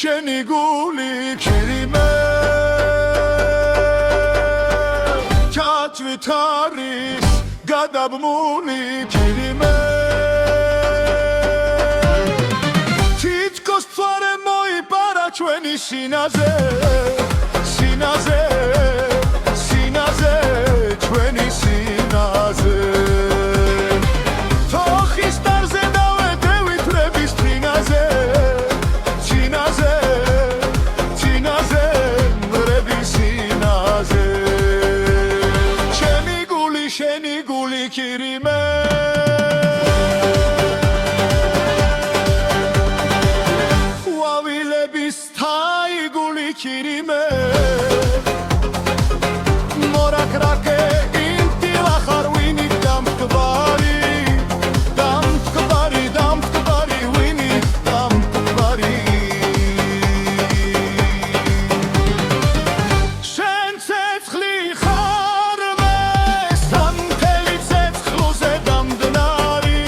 შენი გული ქირიმე ჩაჭვით არის გადაბმული ქირიმე თითქოს მთვარე მოიპარა ჩვენი სინაზე სინაზე სინაზე ჩვენი სინაზე თოხის დარზე დავედევით რების თინაზე თინაზე თინაზე რების სინაზე ჩემი გული შენი გული ქირიმე ყვავილების თაი გული ქირიმე მორაქრაკე ინტილა ხარვინი დამტკბარი დამტკბარი დამტკბარი ვინი დამტკბარი შენ ცეცხლი ხარ მე სანთელი ცეცხლზე დამდნარი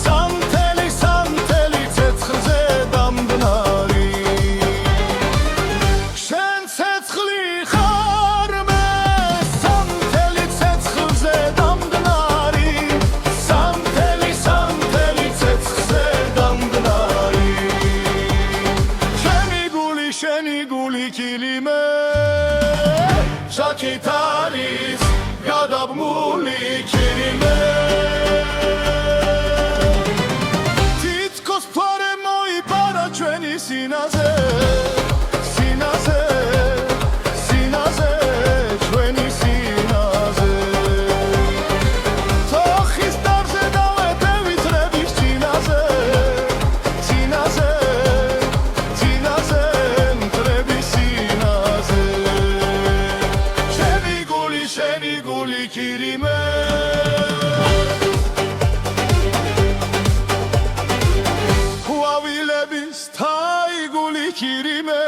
სანთელი სანთელი ცეცხლზე დამდნარი შენ ცეცხლი ხარ მე სანთელი ცეცხლზე დამდნარი სანთელი სანთელი ცეცხლზე დამდნარი შენი გული ქილიმე შაქით არის გადაბმული ქილიმე თითქოს მთვარე მოიპარა ჩვენი სინაზე სინაზე სინაზე ჩვენი სინაზე თოხის დარზე დავედევით რების თინაზე თინაზე თინაზე რების სინაზე შენი გული ქირიმე ყვავილების თაი გული ქირიმე